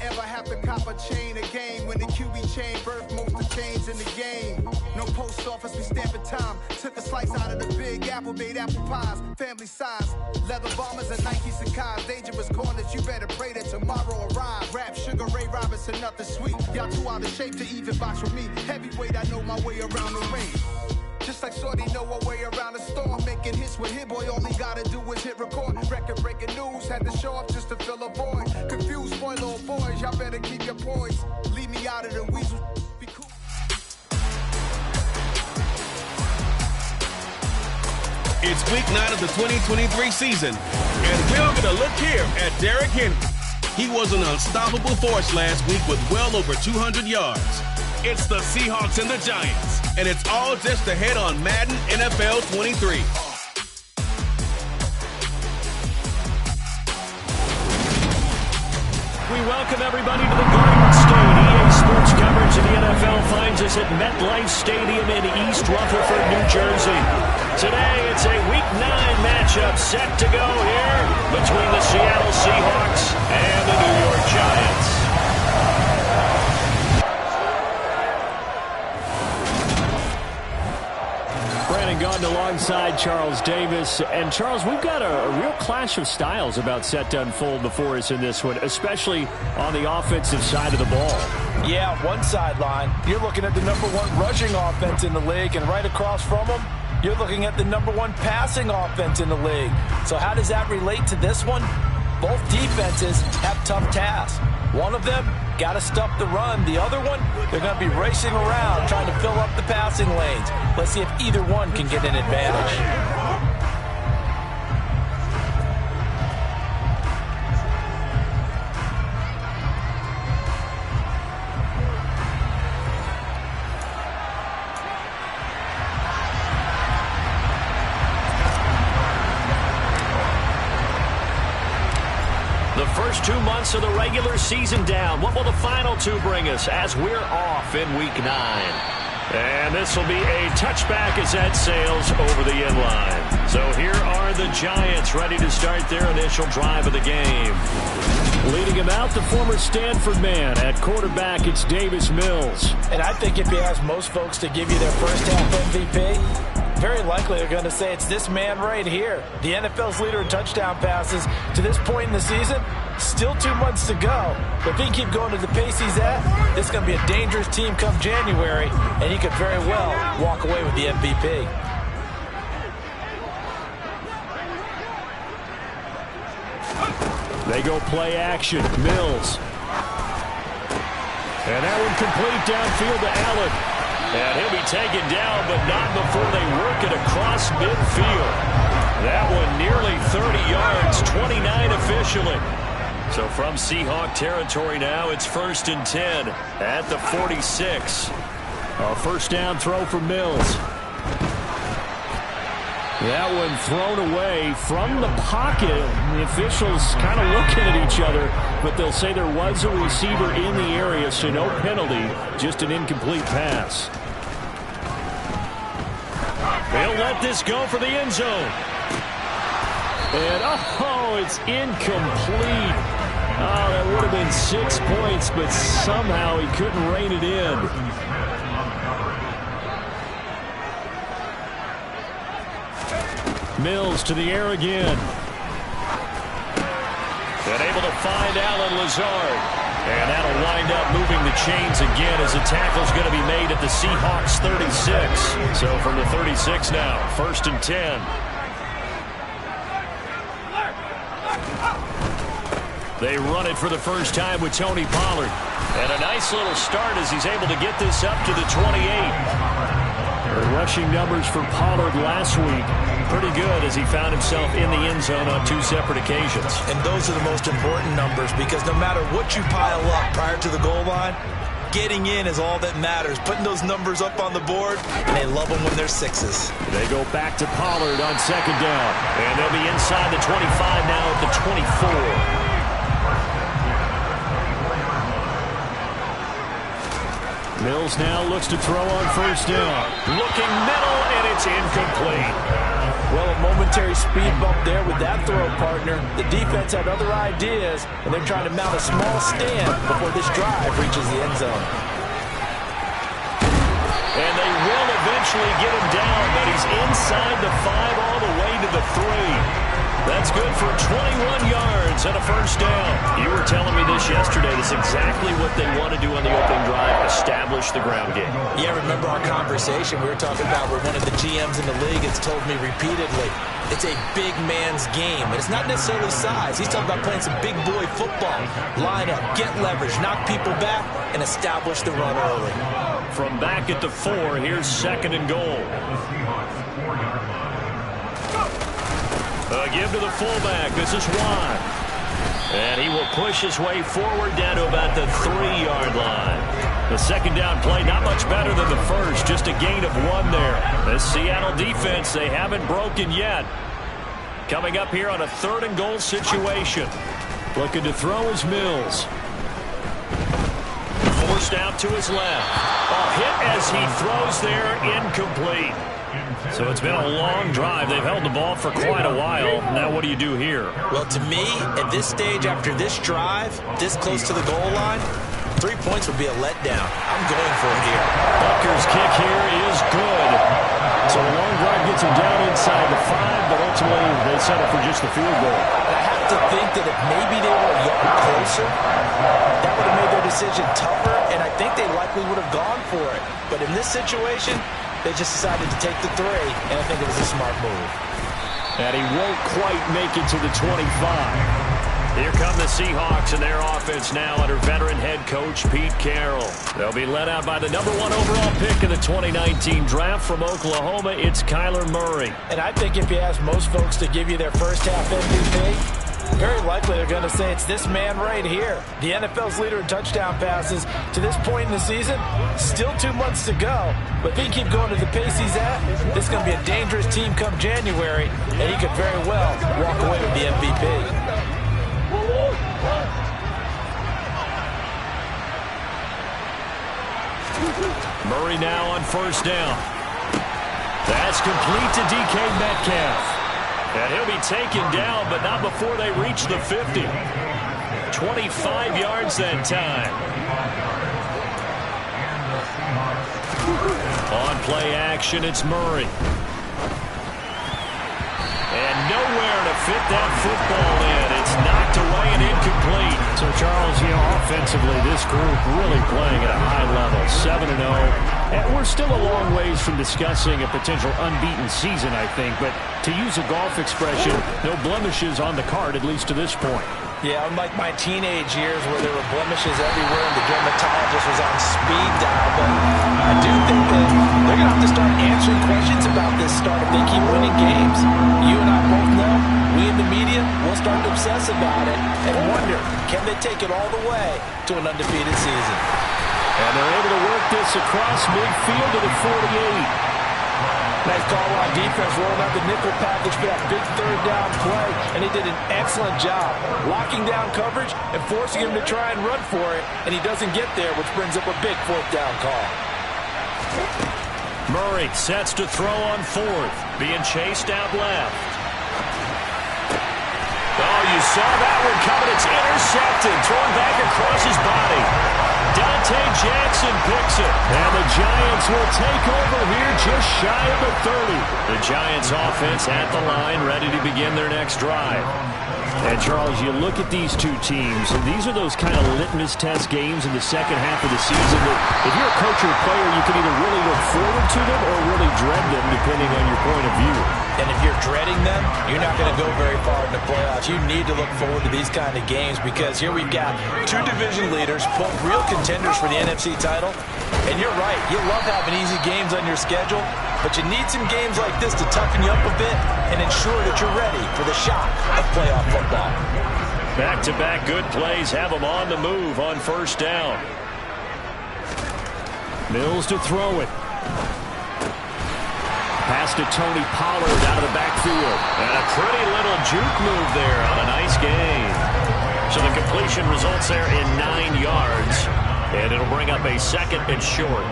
ever have to cop a chain a game when the QB chain birthed most of chains in the game. No post office, we stamping time. Took a slice out of the big apple, made apple pies, family size. Leather bombers and Nike Sacai's. Dangerous corners, you better pray that tomorrow arrive. Rap, Sugar Ray Robinson, nothing sweet. Y'all too out of shape to even box with me. Heavyweight, I know my way around the ring. Just like Shorty know her way around the storm. Making hits with Hit Boy, all he gotta do is hit record. Record breaking news, had to show up just to fill a void. Confused, spoiled little boys, y'all better keep your poise. Leave me out of the weasel. Be cool. It's week 9 of the 2023 season, and we're gonna look here at Derrick Henry. He was an unstoppable force last week with well over 200 yards. It's the Seahawks and the Giants, and it's all just ahead on Madden NFL 23. We welcome everybody to the Garden State. EA Sports coverage of the NFL finds us at MetLife Stadium in East Rutherford, New Jersey. Today, it's a Week 9 matchup set to go here between the Seattle Seahawks and the New York Giants. Brandon Gaudin alongside Charles Davis. And Charles, we've got a real clash of styles about set to unfold before us in this one, especially on the offensive side of the ball. Yeah, one sideline, you're looking at the #1 rushing offense in the league, and right across from them, you're looking at the #1 passing offense in the league. So how does that relate to this one? Both defenses have tough tasks. One of them got to stop the run. The other one, they're going to be racing around trying to fill up the passing lanes. Let's see if either one can get an advantage. The first 2 months of the regular season down. What will the final 2 bring us as we're off in Week 9? And this will be a touchback as that sails over the end line. So here are the Giants ready to start their initial drive of the game. Leading him out, the former Stanford man. At quarterback, it's Davis Mills. And I think if you ask most folks to give you their first half MVP, very likely they're going to say it's this man right here. The NFL's leader in touchdown passes to this point in the season. Still 2 months to go. But if he can keep going at the pace he's at, this is going to be a dangerous team come January, and he could very well walk away with the MVP. They go play action. Mills. And that one complete downfield to Allen. And he'll be taken down, but not before they work it across midfield. That one nearly 30 yards, 29 officially. So from Seahawk territory now, it's 1st and 10 at the 46. A first down throw for Mills. That one thrown away from the pocket. The officials kind of looking at each other, but they'll say there was a receiver in the area, so no penalty, just an incomplete pass. They'll let this go for the end zone. And, oh, it's incomplete. Oh, that would have been 6 points, but somehow he couldn't rein it in. Mills to the air again. And able to find Alan Lazard. And that'll wind up moving the chains again as the tackle's going to be made at the Seahawks 36. So from the 36 now, 1st and 10. They run it for the first time with Tony Pollard. And a nice little start as he's able to get this up to the 28. The rushing numbers for Pollard last week, pretty good as he found himself in the end zone on 2 separate occasions. And those are the most important numbers because no matter what you pile up prior to the goal line, getting in is all that matters. Putting those numbers up on the board, and they love them when they're 6s. They go back to Pollard on 2nd down. And they'll be inside the 25 now at the 24. Mills now looks to throw on 1st down. Looking middle, and it's incomplete. Well, a momentary speed bump there with that throw, partner. The defense had other ideas, and they're trying to mount a small stand before this drive reaches the end zone. And they will eventually get him down, but he's inside the 5 all the way to the 3. That's good for 21 yards and a first down. You were telling me this yesterday. That's exactly what they want to do on the opening drive, establish the ground game. Yeah, remember our conversation we were talking about where one of the GMs in the league has told me repeatedly, it's a big man's game. And it's not necessarily size. He's talking about playing some big boy football. Line up, get leverage, knock people back, and establish the run early. From back at the 4, here's 2nd and goal. Give to the fullback. This is Watt. And he will push his way forward down to about the 3-yard line. The second down play, not much better than the first. Just a gain of 1 there. The Seattle defense, they haven't broken yet. Coming up here on a 3rd and goal situation. Looking to throw is Mills. Forced out to his left. A hit as he throws there, incomplete. So it's been a long drive. They've held the ball for quite a while. Now what do you do here? Well, to me, at this stage, after this drive, this close to the goal line, 3 points would be a letdown. I'm going for it here. Butker's kick here is good. So a long drive gets him down inside the 5, but ultimately they settle for just the field goal. And I have to think that if maybe they were a yard closer, that would have made their decision tougher, and I think they likely would have gone for it. But in this situation, they just decided to take the 3, and I think it was a smart move. And he won't quite make it to the 25. Here come the Seahawks and their offense now under veteran head coach Pete Carroll. They'll be led out by the #1 overall pick in the 2019 draft from Oklahoma. It's Kyler Murray. And I think if you ask most folks to give you their first half MVP, very likely they're going to say it's this man right here. The NFL's leader in touchdown passes to this point in the season. Still 2 months to go. But if he keeps going to the pace he's at, this is going to be a dangerous team come January, and he could very well walk away with the MVP. Murray now on first down. That's complete to DK Metcalf. And he'll be taken down, but not before they reach the 50. 25 yards that time. On play action, it's Murray. And nowhere to fit that football in. It's knocked away and incomplete. So, Charles, offensively, this group really playing at a high level. 7-0. And we're still a long ways from discussing a potential unbeaten season, I think. But to use a golf expression, no blemishes on the card, at least to this point. Yeah, unlike my teenage years where there were blemishes everywhere and the dermatologist was on speed dial. But I do think that they're going to have to start answering questions about this start if they keep winning games. You and I both know, we in the media will start to obsess about it and wonder, can they take it all the way to an undefeated season? And they're able to work this across midfield to the 48. Nice call on defense, rolling out the nickel package for that big 3rd down play, and they did an excellent job locking down coverage and forcing him to try and run for it, and he doesn't get there, which brings up a big 4th down call. Murray sets to throw on 4th, being chased out left. Oh, you saw that one coming. It's intercepted, thrown back across his body. Dante Jackson picks it. And the Giants will take over here just shy of the 30. The Giants offense at the line, ready to begin their next drive. And, Charles, you look at these two teams, and these are those kind of litmus test games in the second half of the season that if you're a coach or a player, you can either really look forward to them or really dread them, depending on your point of view. And if you're dreading them, you're not going to go very far in the playoffs. You need to look forward to these kind of games because here we've got 2 division leaders, both real contenders for the NFC title. And you're right, you love having easy games on your schedule, but you need some games like this to toughen you up a bit and ensure that you're ready for the shock of playoff football. Back-to-back good plays have them on the move on first down. Mills to throw it. Pass to Tony Pollard out of the backfield. And a pretty little juke move there on a nice gain. So the completion results there in 9 yards. And it'll bring up a 2nd and short.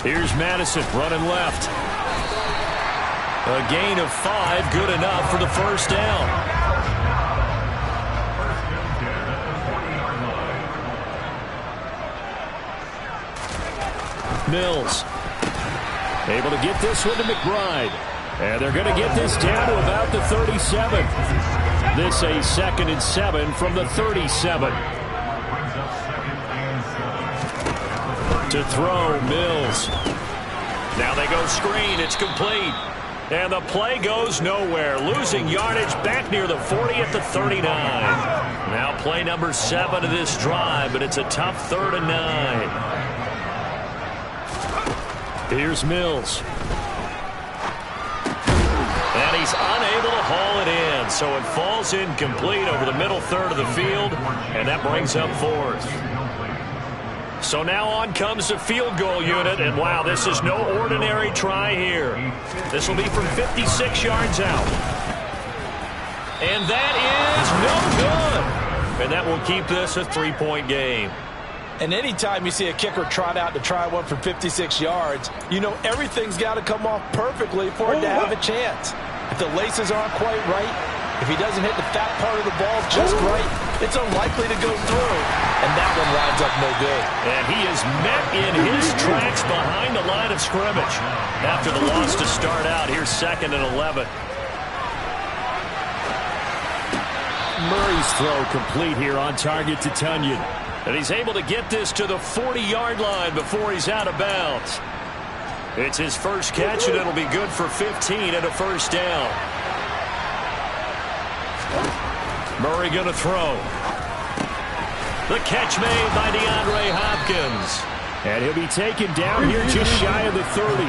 Here's Madison running left. A gain of 5, good enough for the first down. Mills able to get this one to McBride. And they're going to get this down to about the 37. This a 2nd and 7 from the 37. To throw, Mills. Now they go screen. It's complete. And the play goes nowhere. Losing yardage back near the 40 at the 39. Now play number 7 of this drive, but it's a tough 3rd and 9. Here's Mills. And he's unable to haul it in, so it falls incomplete over the middle 3rd of the field, and that brings up 4th. So now on comes the field goal unit, and wow, this is no ordinary try here. This will be from 56 yards out. And that is no good. And that will keep this a 3-point game. And anytime you see a kicker trot out to try one for 56 yards, you know everything's got to come off perfectly for it to have a chance. If the laces aren't quite right, if he doesn't hit the fat part of the ball just right, it's unlikely to go through. And that one winds up no good. And he is met in his tracks behind the line of scrimmage. After the loss to start out, here's 2nd and 11. Murray's throw complete here on target to Tunyon. And he's able to get this to the 40-yard line before he's out of bounds. It's his first catch, and it'll be good for 15 and a first down. Murray going to throw. The catch made by DeAndre Hopkins. And he'll be taken down here just shy of the 30.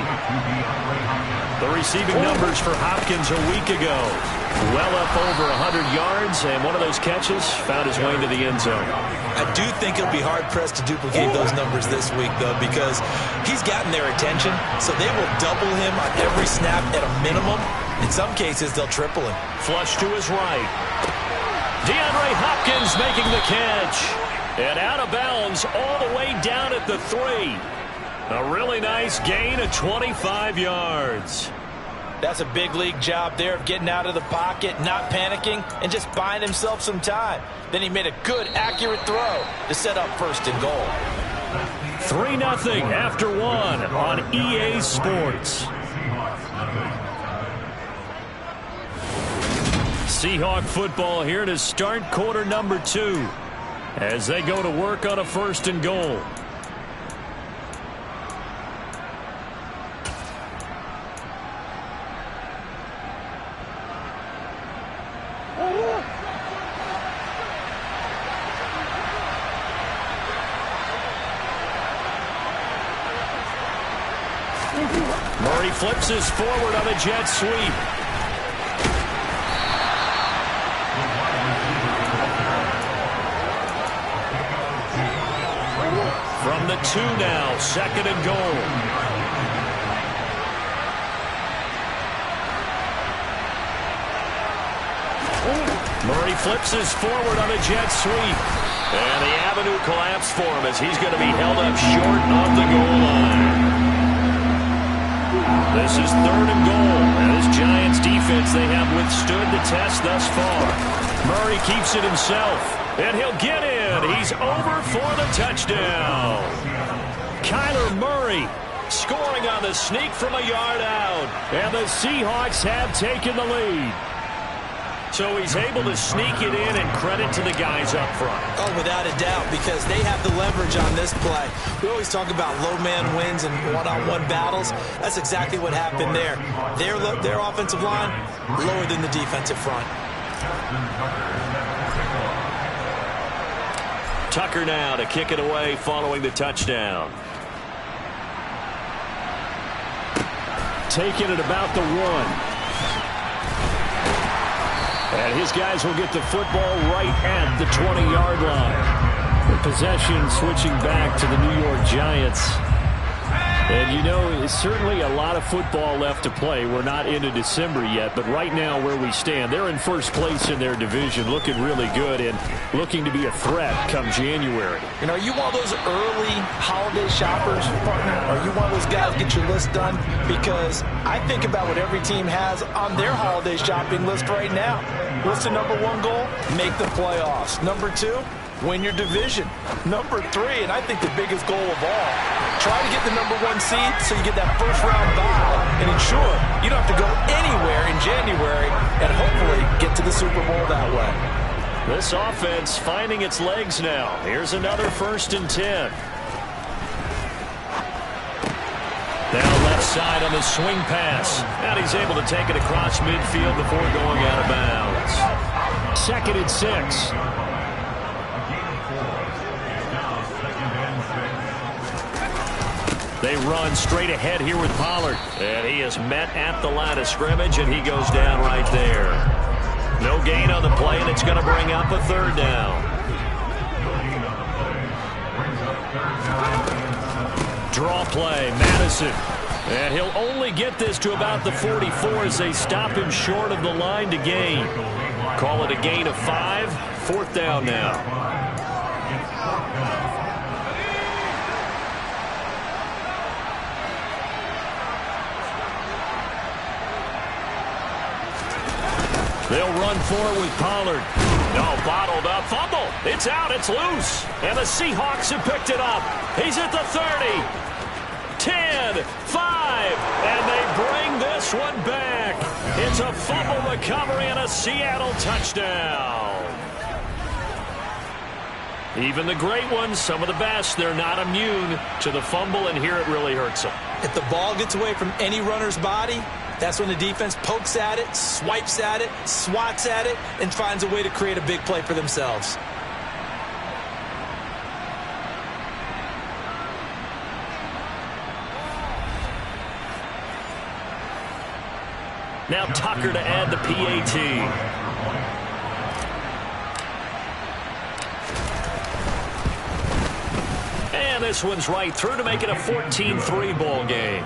The receiving numbers for Hopkins a week ago. Well up over 100 yards, and one of those catches found his way into the end zone. I do think it'll be hard-pressed to duplicate those numbers this week, though, because he's gotten their attention, so they will double him on every snap at a minimum. In some cases, they'll triple him. Flush to his right. DeAndre Hopkins making the catch. And out of bounds all the way down at the 3. A really nice gain of 25 yards. That's a big league job there of getting out of the pocket, not panicking, and just buying himself some time. Then he made a good, accurate throw to set up 1st and goal. 3-0 after 1 on EA Sports. Seahawk football here to start quarter number 2 as they go to work on a 1st and goal. Murray flips his forward on a jet sweep. From the 2 now, 2nd and goal. Murray flips his forward on a jet sweep. And the avenue collapsed for him as he's going to be held up short of the goal line. This is 3rd and goal. And this Giants defense, they have withstood the test thus far. Murray keeps it himself. And he'll get in. He's over for the touchdown. Kyler Murray scoring on the sneak from a yard out. And the Seahawks have taken the lead. So he's able to sneak it in, and credit to the guys up front. Oh, without a doubt, because they have the leverage on this play. We always talk about low man wins and one-on-one battles. That's exactly what happened there. Their offensive line lower than the defensive front. Tucker now to kick it away following the touchdown. Taking it about the 1. And his guys will get the football right at the 20-yard line. The possession switching back to the New York Giants. And you know, it's certainly a lot of football left to play. We're not into December yet, but right now where we stand, they're in first place in their division, looking really good and looking to be a threat come January. You know, are you one of those early holiday shoppers, partner? Are you one of those guys get your list done? Because I think about what every team has on their holiday shopping list right now. What's the number one goal? Make the playoffs. Number two, win your division. Number three, and I think the biggest goal of all, try to get the number one seed so you get that first round bye and ensure you don't have to go anywhere in January and hopefully get to the Super Bowl that way. This offense finding its legs now. Here's another 1st and 10. Down left side on the swing pass. And he's able to take it across midfield before going out of bounds. 2nd and 6. They run straight ahead here with Pollard. And he is met at the line of scrimmage, and he goes down right there. No gain on the play, and it's going to bring up a 3rd down. Draw play, Madison. And he'll only get this to about the 44 as they stop him short of the line to gain. Call it a gain of 5. 4th down now. They'll run for it with Pollard. No, bottled up. Fumble. It's out. It's loose. And the Seahawks have picked it up. He's at the 30. 10, 5. And they bring this one back. It's a fumble recovery and a Seattle touchdown. Even the great ones, some of the best, they're not immune to the fumble, and here it really hurts them. If the ball gets away from any runner's body, that's when the defense pokes at it, swipes at it, swats at it, and finds a way to create a big play for themselves. Now Tucker to add the PAT. And this one's right through to make it a 14-3 ball game.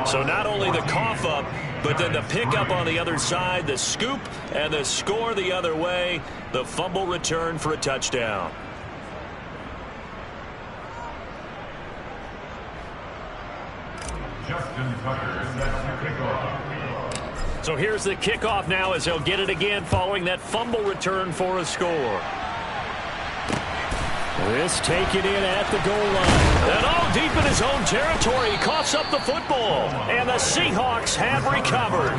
So not only the cough up, but then the pickup on the other side, the scoop, and the score the other way. The fumble return for a touchdown. So here's the kickoff now as he'll get it again following that fumble return for a score. This taken in at the goal line. And deep in his own territory, he coughs up the football. And the Seahawks have recovered.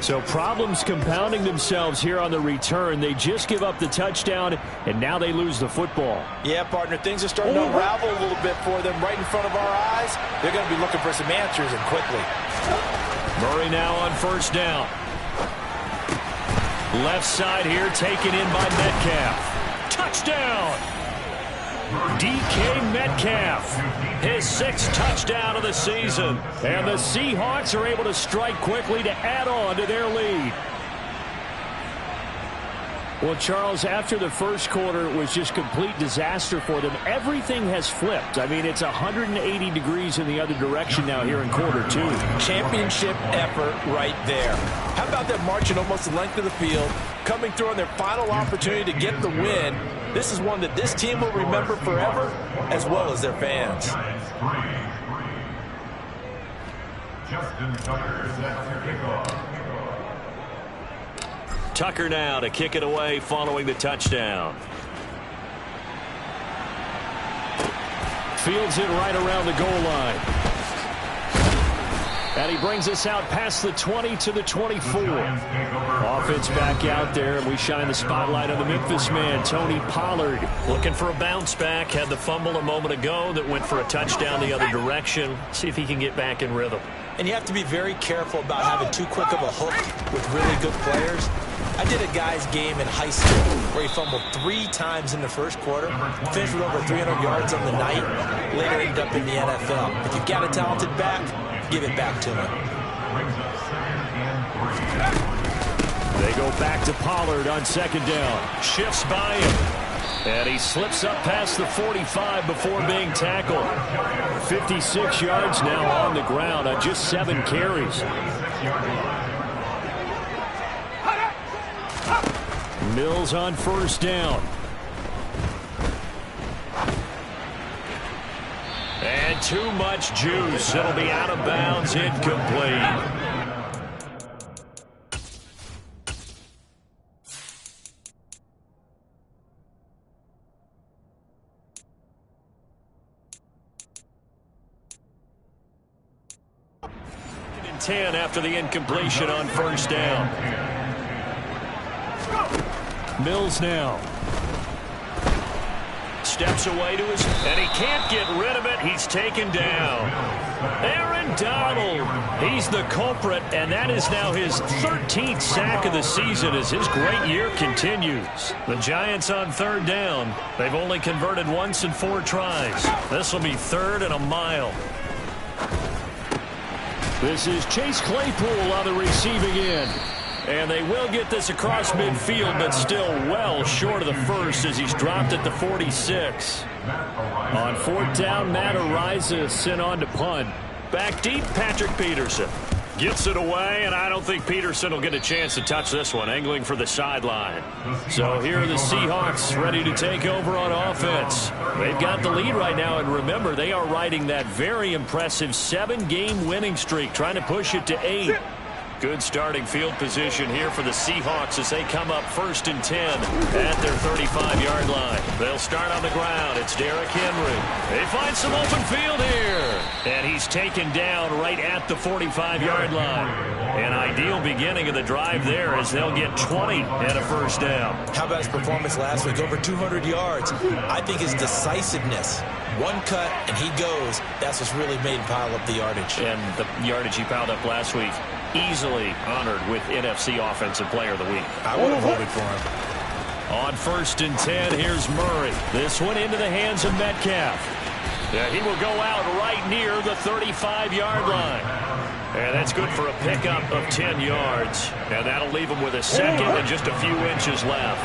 So problems compounding themselves here on the return. They just give up the touchdown, and now they lose the football. Yeah, partner, things are starting to unravel a little bit for them right in front of our eyes. They're going to be looking for some answers, and quickly. Murray now on 1st down. Left side here taken in by Metcalf. Touchdown! DK Metcalf, his 6th touchdown of the season. And the Seahawks are able to strike quickly to add on to their lead. Well, Charles, after the first quarter, it was just complete disaster for them. Everything has flipped. I mean, it's 180 degrees in the other direction now here in quarter 2. Championship effort right there. How about them marching almost the length of the field, coming through on their final opportunity to get the win? This is one that this team will remember forever, as well as their fans. Justin Tucker sets your kickoff. Tucker now to kick it away following the touchdown. Fields it right around the goal line. And he brings us out past the 20 to the 24. Offense back out there, and we shine the spotlight on the Memphis man, Tony Pollard. Looking for a bounce back. Had the fumble a moment ago that went for a touchdown the other direction. See if he can get back in rhythm. And you have to be very careful about having too quick of a hook with really good players. I did a guy's game in high school where he fumbled 3 times in the first quarter, finished with over 300 yards on the night, later ended up in the NFL. If you've got a talented back, give it back to him. They go back to Pollard on 2nd down. Shifts by him. And he slips up past the 45 before being tackled. 56 yards now on the ground on just 7 carries. Mills on first down. And too much juice. It'll be out of bounds, incomplete. And 10 after the incompletion on first down. Mills now. Steps away to his, and he can't get rid of it. He's taken down. Aaron Donald, he's the culprit, and that is now his 13th sack of the season as his great year continues. The Giants on third down. They've only converted once in 4 tries. This will be 3rd and a mile. This is Chase Claypool on the receiving end. And they will get this across midfield, but still well short of the first as he's dropped at the 46. On 4th down, Matt Araiza sent on to punt. Back deep, Patrick Peterson gets it away, and I don't think Peterson will get a chance to touch this one, angling for the sideline. So here are the Seahawks ready to take over on offense. They've got the lead right now, and remember, they are riding that very impressive 7-game winning streak, trying to push it to 8. Good starting field position here for the Seahawks as they come up 1st and 10 at their 35-yard line. They'll start on the ground. It's Derrick Henry. They find some open field here. And he's taken down right at the 45-yard line. An ideal beginning of the drive there as they'll get 20 and a first down. How about his performance last week? Over 200 yards. I think his decisiveness. One cut, and he goes. That's what's really made him pile up the yardage. And the yardage he piled up last week, easily honored with NFC Offensive Player of the Week. I would have voted for him. On 1st and 10, here's Murray. This one into the hands of Metcalf. Yeah, he will go out right near the 35-yard line. And that's good for a pickup of 10 yards. And that'll leave him with a second and just a few inches left.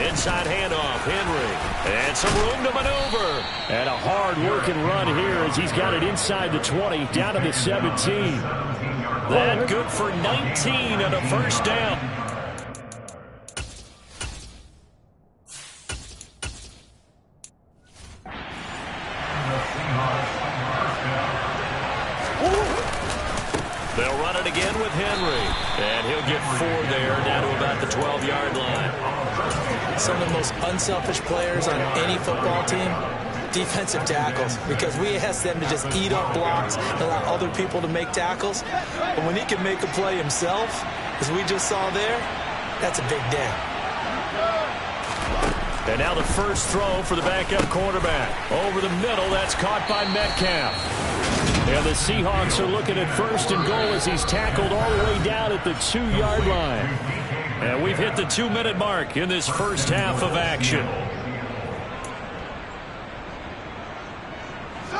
Inside handoff, Henry. And some room to maneuver. And a hard-working run here as he's got it inside the 20, down to the 17. That good for 19 and a first down. They'll run it again with Henry. And he'll get 4 there, down to about the 12-yard line. Some of the most unselfish players on any football team, defensive tackles, because we ask them to just eat up blocks and allow other people to make tackles. But when he can make a play himself, as we just saw there, that's a big day. And now the first throw for the backup quarterback. Over the middle, that's caught by Metcalf. And the Seahawks are looking at 1st and goal as he's tackled all the way down at the 2-yard line. And we've hit the 2-minute mark in this first half of action.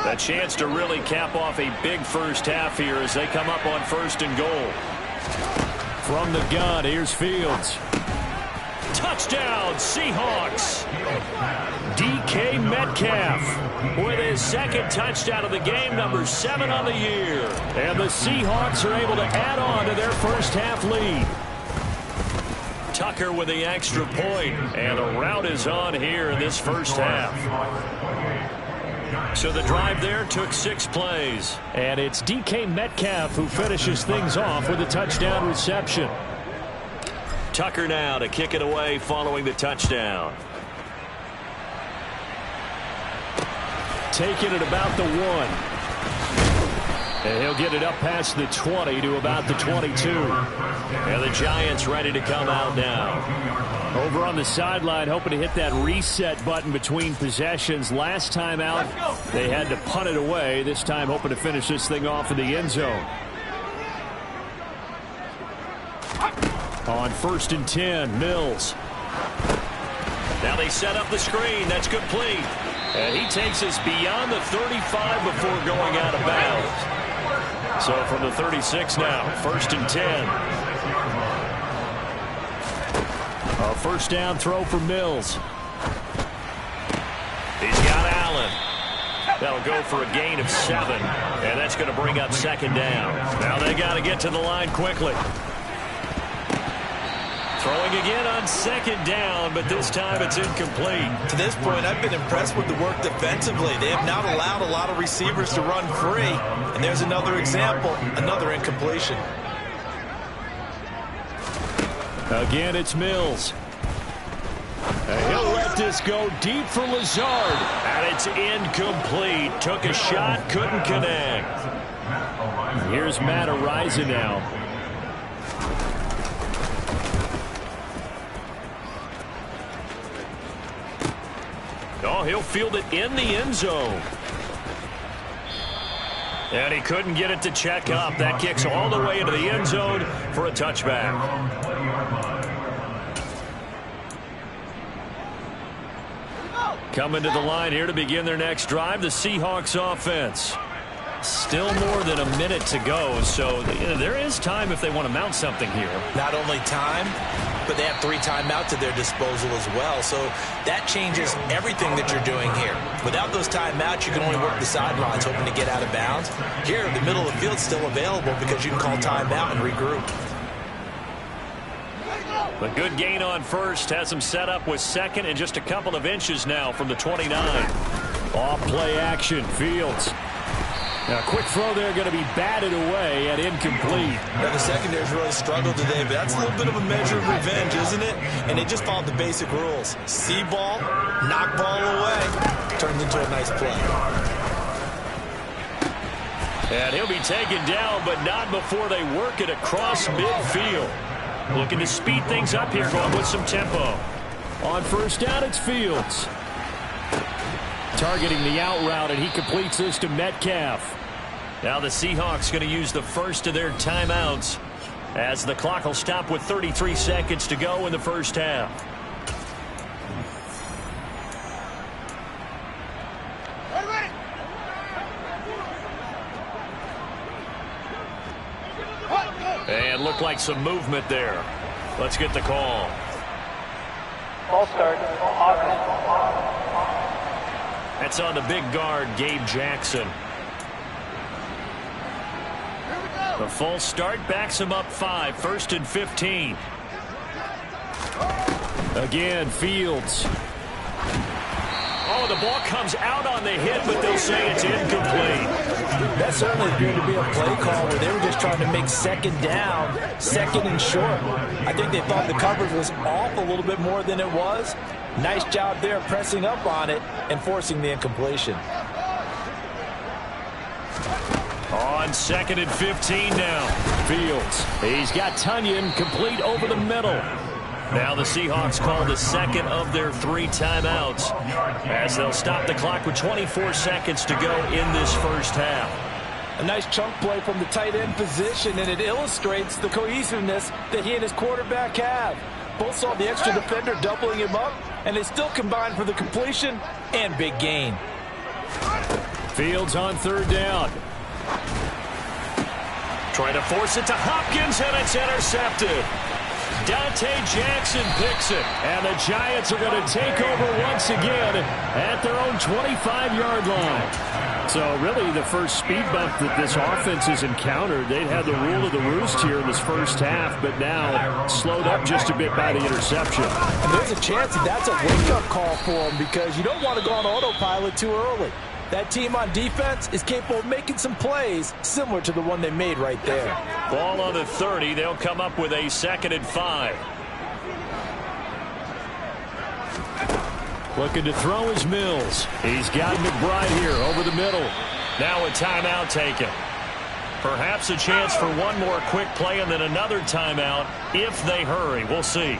A chance to really cap off a big first half here as they come up on 1st and goal. From the gun, here's Fields. Touchdown, Seahawks. DK Metcalf with his 2nd touchdown of the game, number 7 on the year. And the Seahawks are able to add on to their first half lead. Tucker with the extra point, and the route is on here in this first half. So the drive there took 6 plays. And it's DK Metcalf who finishes things off with a touchdown reception. Tucker now to kick it away following the touchdown. Taking it about the 1. And he'll get it up past the 20 to about the 22. And the Giants ready to come out now. Over on the sideline, hoping to hit that reset button between possessions. Last time out, they had to punt it away. This time, hoping to finish this thing off in the end zone. On 1st and 10, Mills. Now they set up the screen. That's complete. And he takes us beyond the 35 before going out of bounds. So from the 36 now, 1st and 10. A first down throw for Mills. He's got Allen. That'll go for a gain of 7, and that's going to bring up second down. Now they got to get to the line quickly. Throwing again on second down, but this time it's incomplete. To this point, I've been impressed with the work defensively. They have not allowed a lot of receivers to run free, and there's another example, another incompletion. Again, it's Mills. And he'll let this go deep for Lazard. And it's incomplete. Took a shot, couldn't connect. Here's Matt Araiza now. Oh, he'll field it in the end zone. And he couldn't get it to check up. That kicks all the way into the end zone for a touchback. Coming to the line here to begin their next drive, the Seahawks offense. Still more than a minute to go, so there is time if they want to mount something here. Not only time, but they have 3 timeouts at their disposal as well, so that changes everything that you're doing here. Without those timeouts, you can only work the sidelines, hoping to get out of bounds. Here, the middle of the field's still available because you can call timeout and regroup. A good gain on first has him set up with second and just a couple of inches now from the 29. Off play action, Fields. Now, a quick throw there going to be batted away and incomplete. Now, the secondary's really struggled today, but that's a little bit of a measure of revenge, isn't it? And they just followed the basic rules. See ball, knock ball away. Turns into a nice play. And he'll be taken down, but not before they work it across midfield. Looking to speed things up here, going with some tempo. On first down, it's Fields. Targeting the out route, and he completes this to Metcalf. Now the Seahawks going to use the first of their timeouts as the clock will stop with 33 seconds to go in the first half. And looked like some movement there. Let's get the call. Ball start. That's on the big guard, Gabe Jackson. The false start backs him up 5, 1st and 15. Again, Fields. Oh, the ball comes out on the hit, but they'll say it's incomplete. That certainly appeared to be a play call where they were just trying to make second down, second and short. I think they thought the coverage was off a little bit more than it was. Nice job there pressing up on it and forcing the incompletion. On 2nd and 15 now. Fields. He's got Tunyon complete over the middle. Now the Seahawks call the second of their 3 timeouts as they'll stop the clock with 24 seconds to go in this first half. A nice chunk play from the tight end position, and it illustrates the cohesiveness that he and his quarterback have. Both saw the extra defender doubling him up, and they still combined for the completion and big gain. Fields on 3rd down. Trying to force it to Hopkins, and it's intercepted. Dante Jackson picks it, and the Giants are going to take over once again at their own 25-yard line. So really the first speed bump that this offense has encountered. They'd had the rule of the roost here in this first half, but now slowed up just a bit by the interception. And there's a chance that that's a wake-up call for them because you don't want to go on autopilot too early. That team on defense is capable of making some plays similar to the one they made right there. Ball on the 30. They'll come up with a 2nd and 5. Looking to throw is Mills. He's got McBride here over the middle. Now a timeout taken. Perhaps a chance for one more quick play and then another timeout if they hurry. We'll see.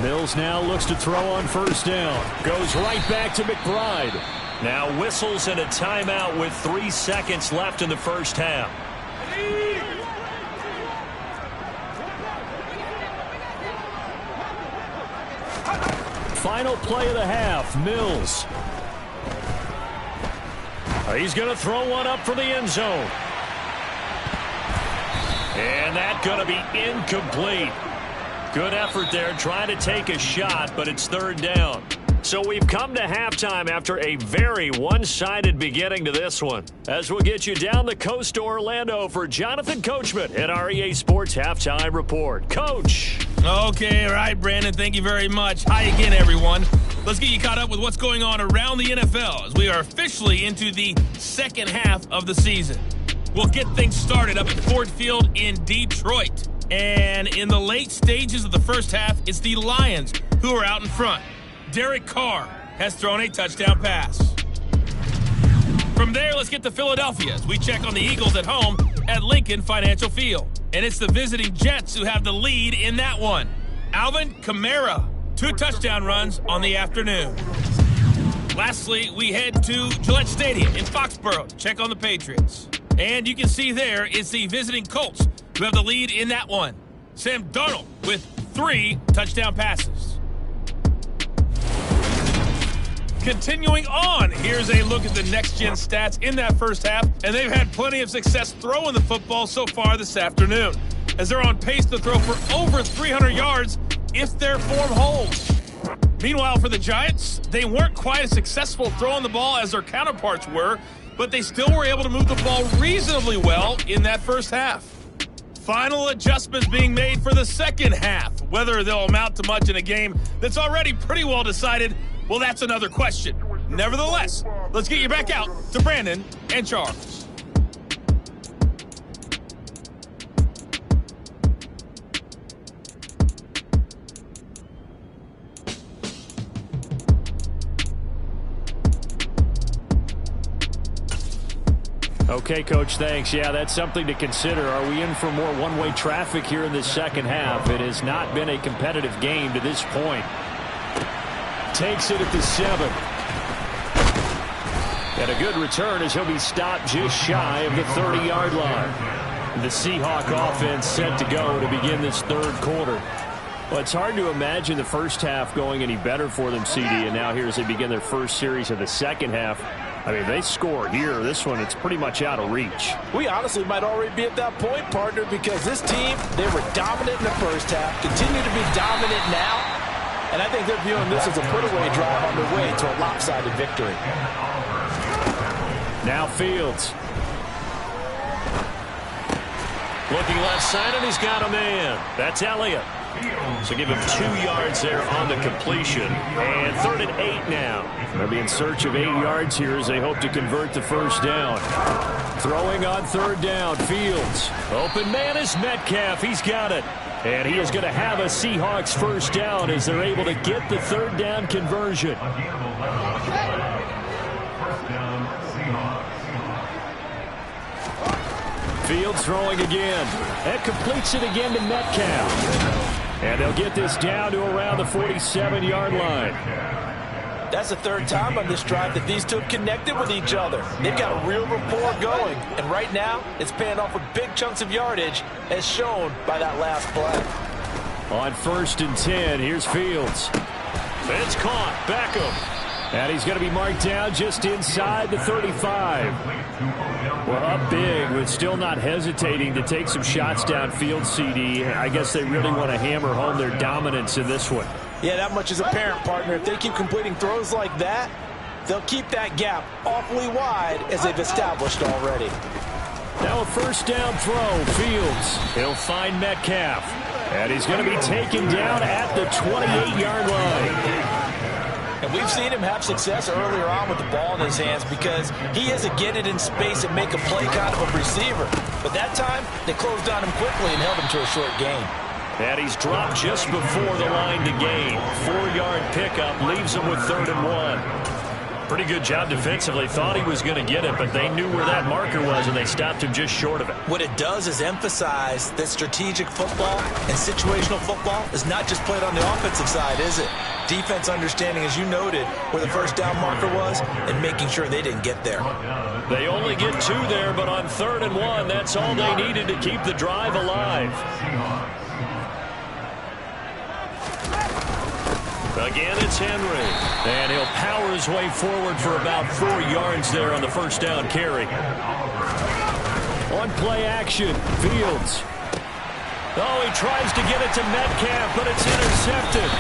Mills now looks to throw on 1st down. Goes right back to McBride. Now whistles and a timeout with 3 seconds left in the first half. Final play of the half, Mills. He's going to throw one up for the end zone. And that's going to be incomplete. Good effort there trying to take a shot, but it's third down. So we've come to halftime after a very one-sided beginning to this one. As we'll get you down the coast to Orlando for Jonathan Coachman at our EA Sports Halftime Report. Coach. Okay, all right, Brandon, thank you very much. Hi again, everyone. Let's get you caught up with what's going on around the NFL as we are officially into the second half of the season. We'll get things started up at Ford Field in Detroit. And in the late stages of the first half, it's the Lions who are out in front. Derek Carr has thrown a touchdown pass. From there, let's get to Philadelphia as we check on the Eagles at home at Lincoln Financial Field. And it's the visiting Jets who have the lead in that one. Alvin Kamara, 2 touchdown runs on the afternoon. Lastly, we head to Gillette Stadium in Foxborough to check on the Patriots. And you can see there it's the visiting Colts who have the lead in that one. Sam Darnold with 3 touchdown passes. Continuing on, here's a look at the next-gen stats in that first half, and they've had plenty of success throwing the football so far this afternoon, as they're on pace to throw for over 300 yards if their form holds. Meanwhile, for the Giants, they weren't quite as successful throwing the ball as their counterparts were, but they still were able to move the ball reasonably well in that first half. Final adjustments being made for the second half. Whether they'll amount to much in a game that's already pretty well decided, well, that's another question. Nevertheless, let's get you back out to Brandon and Charles. Okay, Coach, thanks. Yeah, that's something to consider. Are we in for more one-way traffic here in this second half? It has not been a competitive game to this point. Takes it at the 7. And a good return as he'll be stopped just shy of the 30-yard line. The Seahawk offense set to go to begin this third quarter. Well, it's hard to imagine the first half going any better for them, CD, and now here as they begin their first series of the second half. I mean, they score here. This one, it's pretty much out of reach. We honestly might already be at that point, partner, because this team, they were dominant in the first half, continue to be dominant now, and I think they're viewing this as a put-away drive on their way to a lopsided victory. Now Fields. Looking left side, and he's got a man. That's Elliott. So give him 2 yards there on the completion. And 3rd and 8 now. They'll be in search of 8 yards here as they hope to convert the first down. Throwing on 3rd down, Fields. Open man is Metcalf. He's got it. And he is going to have a Seahawks first down as they're able to get the 3rd down conversion. Fields throwing again. That completes it again to Metcalf. And they'll get this down to around the 47-yard line. That's the 3rd time on this drive that these two have connected with each other. They've got a real rapport going. And right now, it's paying off with big chunks of yardage, as shown by that last play. On 1st and 10, here's Fields. It's caught. Beckham. And he's going to be marked down just inside the 35. Well, up big, but still not hesitating to take some shots downfield, CD. I guess they really want to hammer home their dominance in this one. Yeah, that much is apparent, partner. If they keep completing throws like that, they'll keep that gap awfully wide as they've established already. Now a first down throw. Fields. He'll find Metcalf. And he's going to be taken down at the 28-yard line. And we've seen him have success earlier on with the ball in his hands because he is a get it in space and make a play kind of a receiver. But that time, they closed on him quickly and held him to a short gain. And he's dropped just before the line to gain. 4-yard pickup leaves him with 3rd and 1. Pretty good job defensively. Thought he was going to get it, but they knew where that marker was, and they stopped him just short of it. What it does is emphasize that strategic football and situational football is not just played on the offensive side, is it? Defense understanding, as you noted, where the first down marker was and making sure they didn't get there. They only get 2 there, but on 3rd and 1, that's all they needed to keep the drive alive. Again, it's Henry. And he'll power his way forward for about 4 yards there on the first down carry. On play action, Fields. Oh, he tries to get it to Metcalf, but it's intercepted.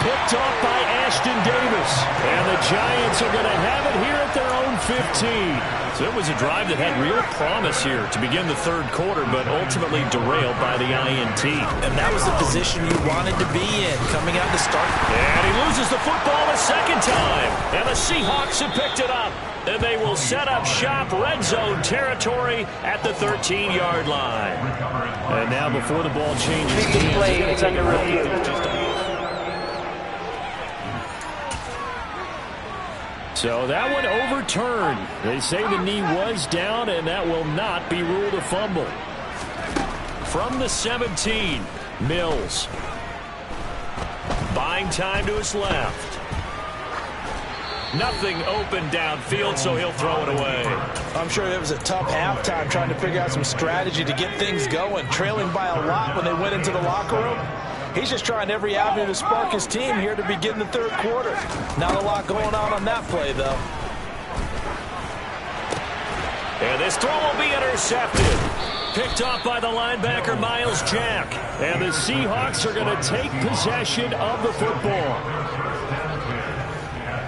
Picked off by Ashton Davis. And the Giants are going to have it here at their own 15. So it was a drive that had real promise here to begin the third quarter, but ultimately derailed by the INT. And that was the position you wanted to be in, coming out to start. And he loses the football a second time. And the Seahawks have picked it up. And they will set up shop, red zone territory at the 13-yard line. And now before the ball changes hands, play is under review. So that one overturned. They say the knee was down, and that will not be ruled a fumble. From the 17, Mills. Buying time to his left. Nothing open downfield, so he'll throw it away. I'm sure it was a tough halftime trying to figure out some strategy to get things going. Trailing by a lot when they went into the locker room. He's just trying every avenue to spark his team here to begin the third quarter. Not a lot going on that play, though. And this throw will be intercepted. Picked off by the linebacker, Miles Jack. And the Seahawks are going to take possession of the football.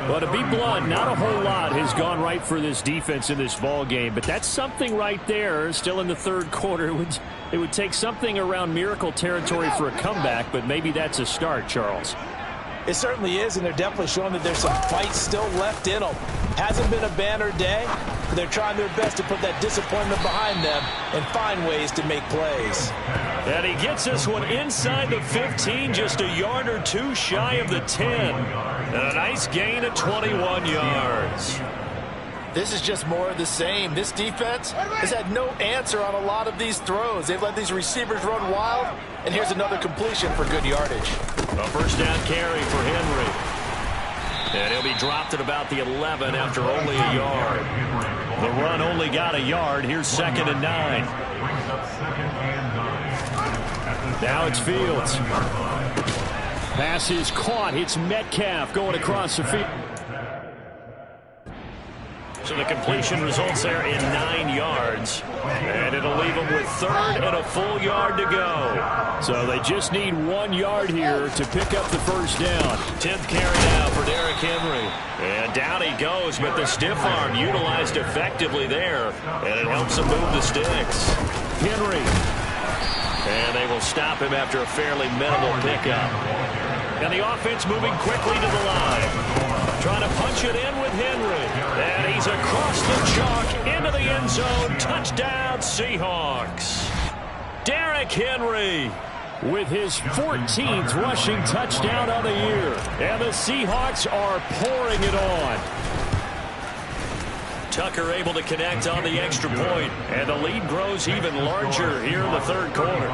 Well, to be blunt, not a whole lot has gone right for this defense in this ball game, but that's something right there. Still in the third quarter, it would take something around miracle territory for a comeback, but maybe that's a start, Charles. It certainly is, and they're definitely showing that there's some fight still left in them. Hasn't been a banner day, but they're trying their best to put that disappointment behind them and find ways to make plays. And he gets this one inside the 15, just a yard or two shy of the 10. And a nice gain of 21 yards. This is just more of the same. This defense has had no answer on a lot of these throws. They've let these receivers run wild, and here's another completion for good yardage. A first down carry for Henry. And he'll be dropped at about the 11 after only a yard. The run only got a yard. Here's 2nd and 9. Now it's Fields. Pass is caught. It's Metcalf going across the field. So the completion results there in 9 yards. And it'll leave them with 3rd and a full yard to go. So they just need 1 yard here to pick up the first down. 10th carry now for Derrick Henry. And down he goes, but the stiff arm utilized effectively there. And it helps him move the sticks. Henry. And they will stop him after a fairly minimal pickup. And the offense moving quickly to the line. Trying to punch it in with Henry. And he's across the chalk into the end zone. Touchdown, Seahawks. Derrick Henry with his 14th rushing touchdown of the year. And the Seahawks are pouring it on. Tucker able to connect on the extra point. And the lead grows even larger here in the third quarter.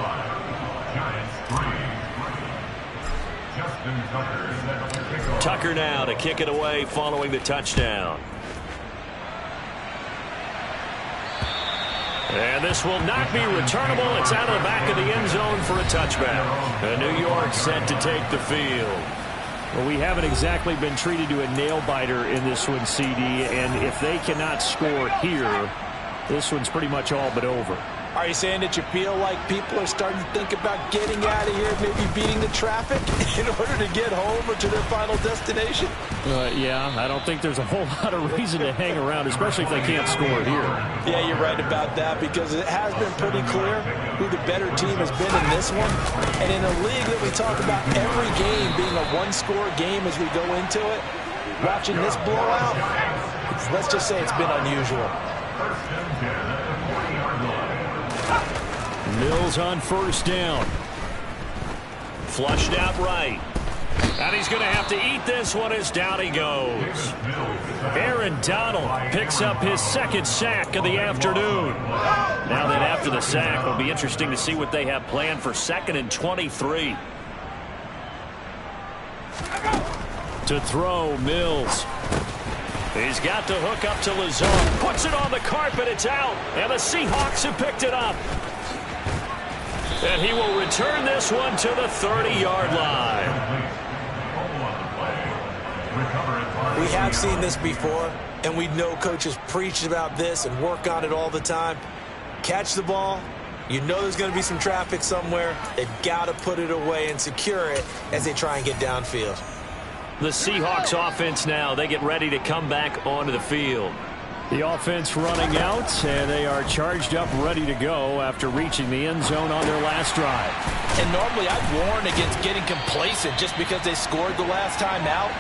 Tucker now to kick it away following the touchdown. And this will not be returnable. It's out of the back of the end zone for a touchback. And New York set to take the field. Well, we haven't exactly been treated to a nail-biter in this one, CD. And if they cannot score here, this one's pretty much all but over. Are you saying that you feel like people are starting to think about getting out of here, maybe beating the traffic in order to get home or to their final destination? Yeah, I don't think there's a whole lot of reason to hang around, especially if they can't score here. Yeah, you're right about that, because it has been pretty clear who the better team has been in this one. And in a league that we talk about every game being a one-score game as we go into it, watching this blowout, let's just say it's been unusual. Mills on first down. Flushed out right. And he's going to have to eat this one as down he goes. Aaron Donald picks up his 2nd sack of the afternoon. Now then, after the sack, it'll be interesting to see what they have planned for 2nd and 23. To throw, Mills. He's got to hook up to Lazard. Puts it on the carpet. It's out. And the Seahawks have picked it up. And he will return this one to the 30-yard line. We have seen this before, and we know coaches preach about this and work on it all the time. Catch the ball, You know there's going to be some traffic somewhere. They've got to put it away and secure it as they try and get downfield. The Seahawks offense now, they get ready to come back onto the field. The offense running out, and they are charged up, ready to go after reaching the end zone on their last drive. And normally I'd warn against getting complacent just because they scored the last time out.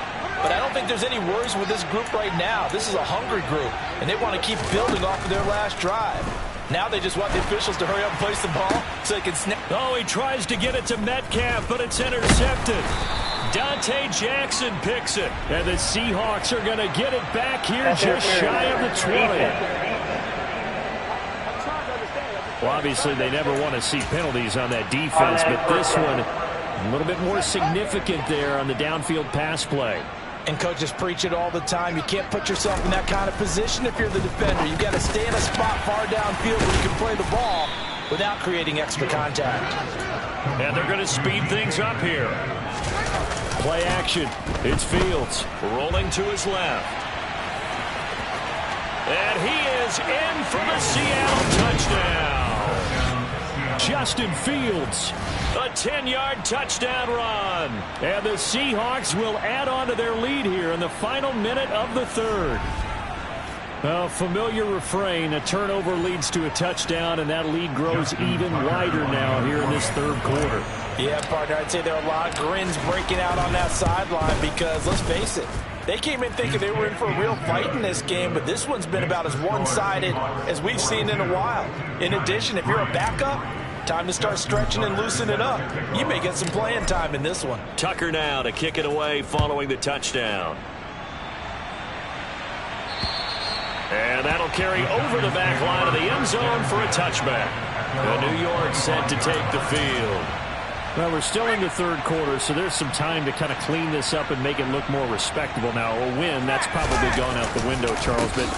But I don't think there's any worries with this group right now. This is a hungry group, and they want to keep building off of their last drive. Now they just want the officials to hurry up and place the ball so they can snap. Oh, he tries to get it to Metcalf, but it's intercepted. Dante Jackson picks it. And the Seahawks are going to get it back here just shy of the 20. Well, obviously, they never want to see penalties on that defense, but this one a little bit more significant there on the downfield pass play. And coaches preach it all the time. You can't put yourself in that kind of position if you're the defender. You've got to stay in a spot far downfield where you can play the ball without creating extra contact. And they're going to speed things up here. Play action. It's Fields rolling to his left. And he is in for the Seattle touchdown. Justin Fields, a 10-yard touchdown run. And the Seahawks will add on to their lead here in the final minute of the third. A familiar refrain, a turnover leads to a touchdown, and that lead grows even wider now here in this third quarter. Yeah, partner, I'd say there are a lot of grins breaking out on that sideline because, let's face it, they came in thinking they were in for a real fight in this game, but this one's been about as one-sided as we've seen in a while. In addition, if you're a backup, time to start stretching and loosening up. You may get some playing time in this one. Tucker now to kick it away following the touchdown. And that'll carry over the back line of the end zone for a touchback. The New York set to take the field. Well, we're still in the third quarter, so there's some time to kind of clean this up and make it look more respectable now. A win, that's probably gone out the window, Charles, but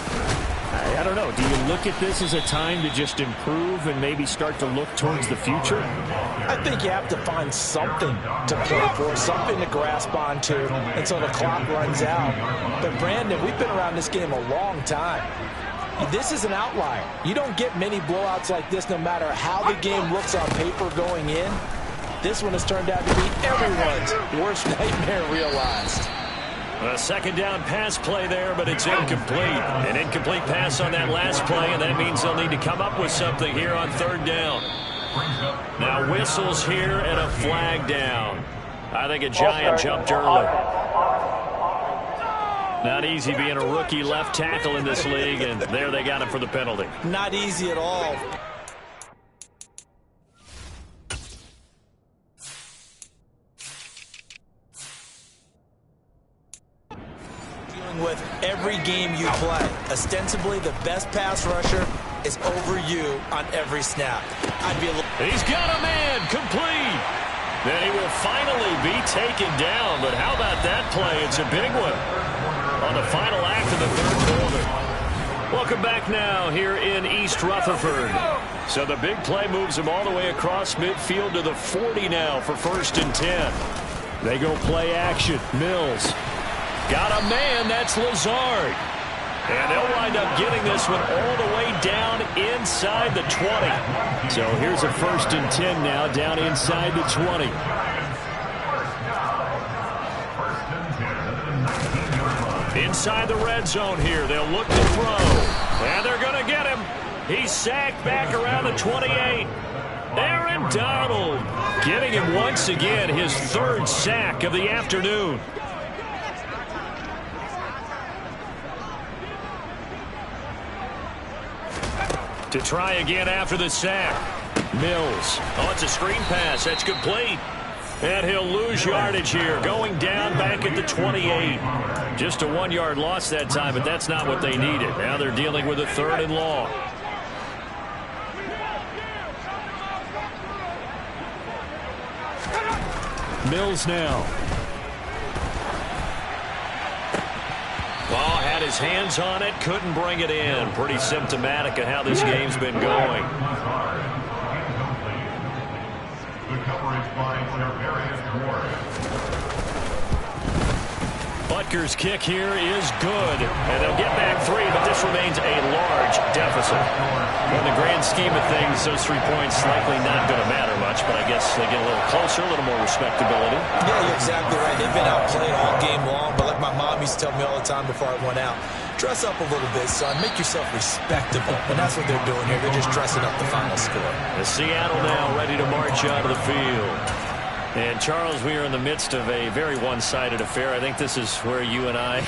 I don't know. Do you look at this as a time to just improve and maybe start to look towards the future? I think you have to find something to play for, something to grasp onto until the clock runs out. But, Brandon, we've been around this game a long time. This is an outlier. You don't get many blowouts like this no matter how the game looks on paper going in. This one has turned out to be everyone's worst nightmare realized. A second down pass play there, but it's incomplete. An incomplete pass on that last play, and that means they'll need to come up with something here on third down. Now whistles here and a flag down. I think a giant jumped early. Not easy being a rookie left tackle in this league, and there they got him for the penalty. Not easy at all. With every game you play, ostensibly the best pass rusher is over you on every snap. He's got a man complete. Then he will finally be taken down. But how about that play? It's a big one on the final act of the third quarter. Welcome back now here in East Rutherford. So the big play moves him all the way across midfield to the 40 now for 1st and 10. They go play action. Mills. Got a man, that's Lazard. And they'll wind up getting this one all the way down inside the 20. So here's a 1st and 10 now down inside the 20. Inside the red zone here, they'll look to throw. And they're going to get him. He's sacked back around the 28. Aaron Donald getting him once again, his 3rd sack of the afternoon. To try again after the sack. Mills. Oh, it's a screen pass. That's complete. And he'll lose yardage here. Going down back at the 28. Just a 1-yard loss that time, but that's not what they needed. Now they're dealing with a 3rd and long. Mills now. Ball had his hands on it, couldn't bring it in. Pretty symptomatic of how this game's been going. Butker's kick here is good, and they'll get back 3, but this remains a large deficit. In the grand scheme of things, those 3 points likely not going to matter much, but I guess they get a little closer, a little more respectability. Yeah, you're exactly right. They've been outplayed all game long, but like my mom used to tell me all the time before I went out, dress up a little bit, son. Make yourself respectable. And that's what they're doing here. They're just dressing up the final score. Seattle now ready to march out of the field. And, Charles, we are in the midst of a very one-sided affair. I think this is where you and I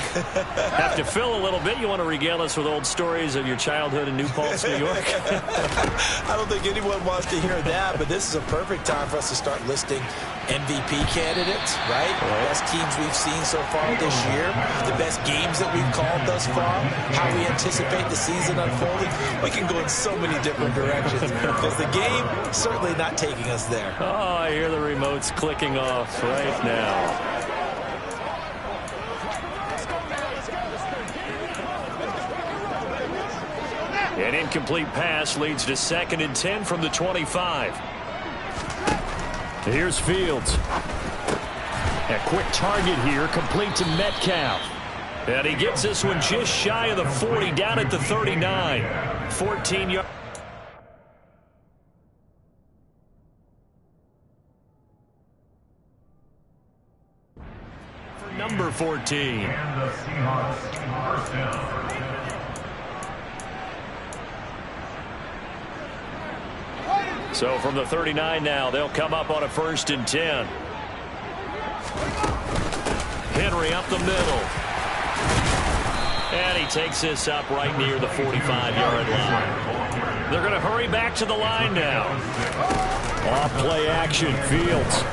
have to fill a little bit. You want to regale us with old stories of your childhood in New Paltz, New York? I don't think anyone wants to hear that, but this is a perfect time for us to start listing MVP candidates, right? The best teams we've seen so far this year, the best games that we've called thus far, how we anticipate the season unfolding. We can go in so many different directions because the game certainly not taking us there. Oh, I hear the remotes clicking off right now. An incomplete pass leads to 2nd and 10 from the 25. Here's Fields. A quick target here, complete to Metcalf. And he gets this one just shy of the 40, down at the 39. 14 yards. For number 14. And the Seahawks first down. So from the 39 now, they'll come up on a 1st and 10. Henry up the middle. And he takes this up right near the 45-yard line. They're going to hurry back to the line now. Off play action, Fields.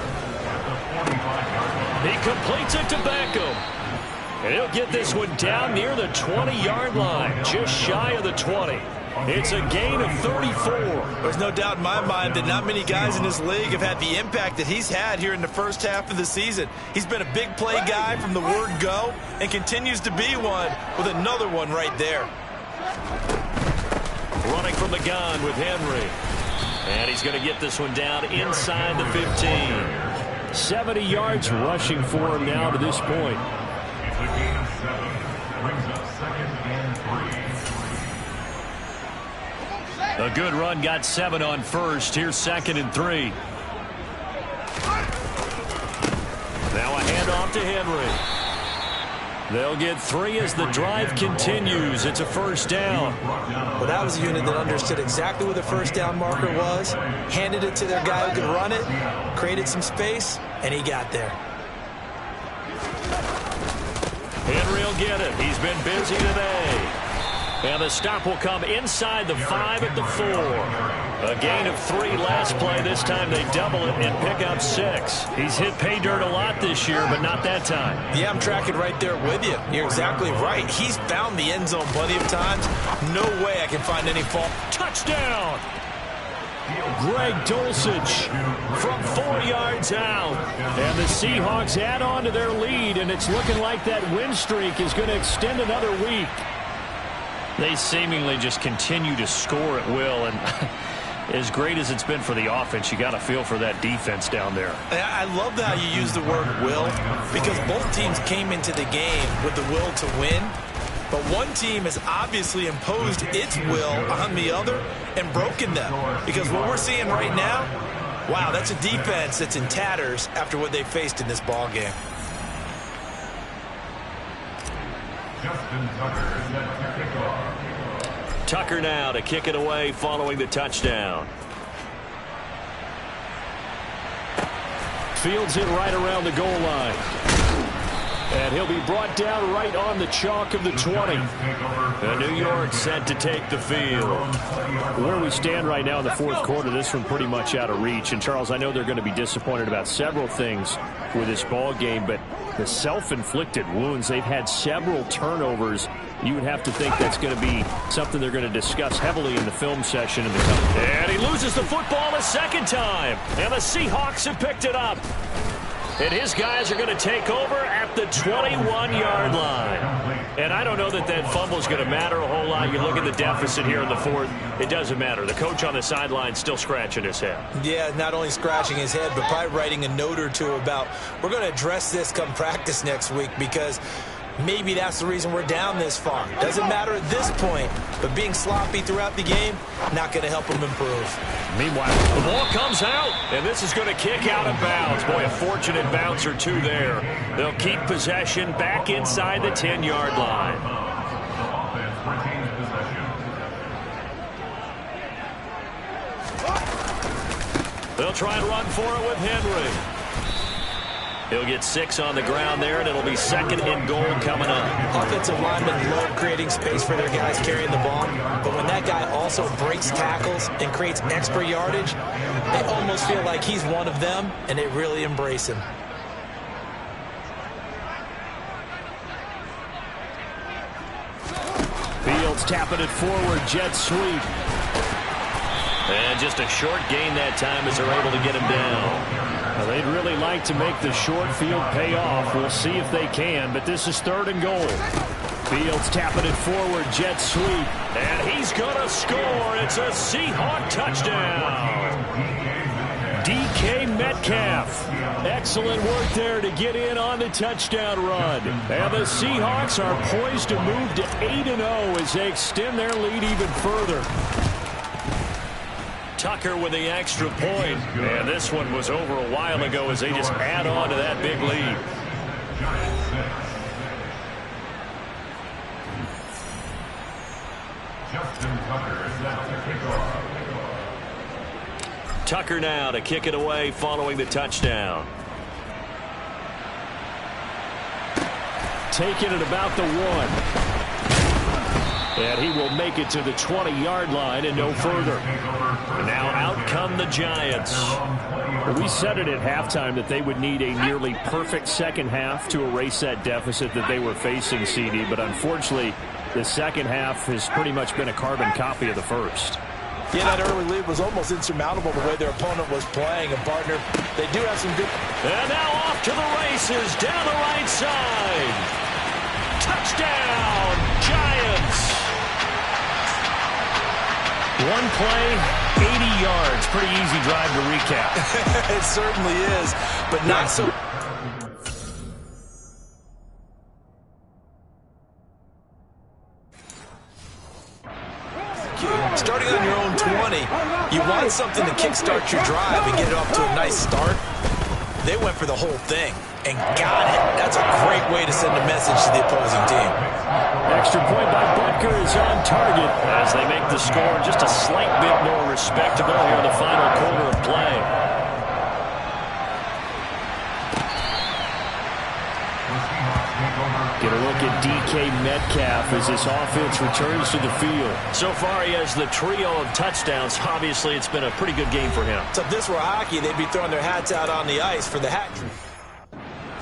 He completes it to Beckham. And he'll get this one down near the 20-yard line, just shy of the 20. It's a gain of 34. There's no doubt in my mind that not many guys in this league have had the impact that he's had here in the first half of the season. He's been a big play guy from the word go and continues to be one with another one right there. Running from the gun with Henry. And he's going to get this one down inside the 15. 70 yards rushing for him now to this point. It's a gain of 7. Brings up 2nd and 3. A good run got 7 on 1st. Here's 2nd and 3. Now a handoff to Henry. They'll get 3 as the drive continues. It's a 1st down. Well, that was a unit that understood exactly where the 1st down marker was, handed it to their guy who could run it, created some space, and he got there. Henry will get it. He's been busy today. And the stop will come inside the 5 at the 4. A gain of 3 last play. This time they double it and pick up 6. He's hit pay dirt a lot this year, but not that time. Yeah, I'm tracking right there with you. You're exactly right. He's found the end zone plenty of times. No way I can find any fault. Touchdown! Greg Dulcich from 4 yards out. And the Seahawks add on to their lead, and it's looking like that win streak is going to extend another week. They seemingly just continue to score at will, and as great as it's been for the offense, you got to feel for that defense down there. I love how you use the word will, because both teams came into the game with the will to win, but one team has obviously imposed its will on the other and broken them, because what we're seeing right now, wow, that's a defense that's in tatters after what they faced in this ball game. Justin Tucker set to kick off. Tucker now to kick it away following the touchdown. Fields it right around the goal line. And he'll be brought down right on the chalk of the 20. And New York set to take the field. Where we stand right now in the 4th quarter, this one pretty much out of reach. And, Charles, I know they're going to be disappointed about several things with this ball game, but the self-inflicted wounds, they've had several turnovers. You would have to think that's going to be something they're going to discuss heavily in the film session in the coming. And he loses the football a second time. And the Seahawks have picked it up. And his guys are going to take over at the 21-yard line. And I don't know that that fumble is going to matter a whole lot. You look at the deficit here in the fourth, it doesn't matter. The coach on the sideline still scratching his head. Yeah, not only scratching his head, but probably writing a note or two about, we're going to address this come practice next week, because maybe that's the reason we're down this far. Doesn't matter at this point, but being sloppy throughout the game, not going to help him improve. Meanwhile, the ball comes out, and this is going to kick out of bounds. Boy, a fortunate bounce or two there. They'll keep possession back inside the 10-yard line. Offense retains possession. They'll try and run for it with Henry. He'll get 6 on the ground there, and it'll be 2nd and goal coming up. Offensive linemen love creating space for their guys carrying the ball, but when that guy also breaks tackles and creates extra yardage, they almost feel like he's one of them, and they really embrace him. Fields tapping it forward, jet sweep. And just a short gain that time as they're able to get him down. Well, they'd really like to make the short field pay off. We'll see if they can, but this is 3rd and goal. Fields tapping it forward, jet sweep. And he's going to score. It's a Seahawk touchdown. DK Metcalf. Excellent work there to get in on the touchdown run. And the Seahawks are poised to move to 8-0 as they extend their lead even further. Tucker with the extra point. And this one was over a while ago as they just add on to that big lead. Justin Tucker is set to kick off. Tucker now to kick it away following the touchdown. Taking it about the 1. And he will make it to the 20-yard line and no further. And now out come the Giants. We said it at halftime that they would need a nearly perfect second half to erase that deficit that they were facing, CD. But unfortunately, the second half has pretty much been a carbon copy of the first. Yeah, that early lead was almost insurmountable the way their opponent was playing. And, partner, they do have some good... And now off to the races down the right side. Touchdown, Giants. One play, 80 yards. Pretty easy drive to recap. It certainly is, but not so... Starting on your own 20, you want something to kickstart your drive and get it off to a nice start. They went for the whole thing and got it. That's a great way to send a message to the opposing team. Extra point by Butker is on target as they make the score just a slight bit more respectable here in the final quarter of play. Get a look at DK Metcalf as this offense returns to the field. So far, he has the trio of touchdowns. Obviously, it's been a pretty good game for him. So if this were hockey, they'd be throwing their hats out on the ice for the hat trick.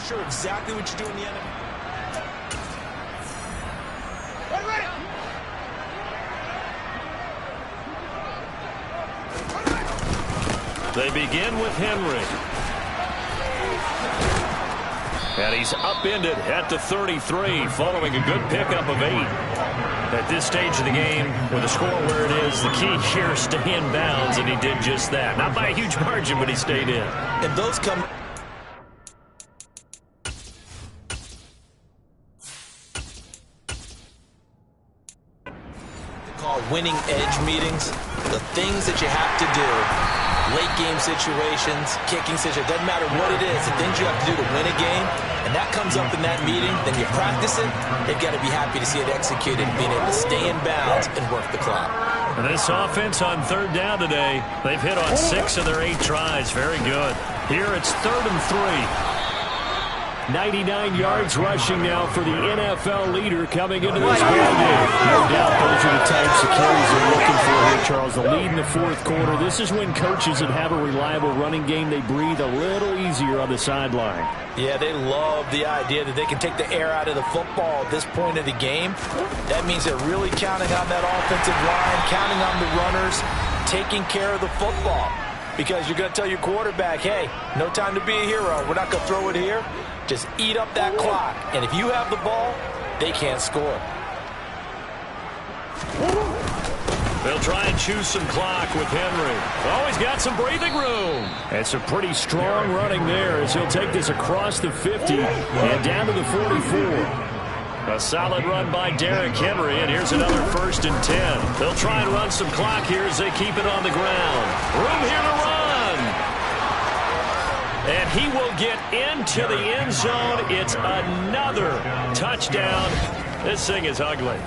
Sure exactly what you do in the NFL. They begin with Henry. And he's upended at the 33 following a good pickup of 8. At this stage of the game, with the score where it is, the key here is stay in bounds, and he did just that. Not by a huge margin, but he stayed in. And those come... call winning edge meetings. The things that you have to do. Late game situations, kicking situations, doesn't matter what it is, the things you have to do to win a game, and that comes up in that meeting, then you practice it, they've got to be happy to see it executed, being able to stay in bounds and work the clock. This offense on 3rd down today, they've hit on 6 of their 8 tries. Very good. Here it's 3rd and 3. 99 yards rushing now for the NFL leader coming into this ball game. No doubt those are the types of carries they're looking for here, Charles. The lead in the 4th quarter. This is when coaches that have a reliable running game, they breathe a little easier on the sideline. Yeah, they love the idea that they can take the air out of the football at this point of the game. That means they're really counting on that offensive line, counting on the runners, taking care of the football. Because you're going to tell your quarterback, hey, no time to be a hero. We're not going to throw it here. Just eat up that clock. And if you have the ball, they can't score. They'll try and choose some clock with Henry. Oh, he's got some breathing room. And some pretty strong running there as he'll take this across the 50 and down to the 44. A solid run by Derrick Henry, and here's another 1st and 10. They'll try and run some clock here as they keep it on the ground. Room here to run. And he will get into the end zone. It's another touchdown. This thing is ugly.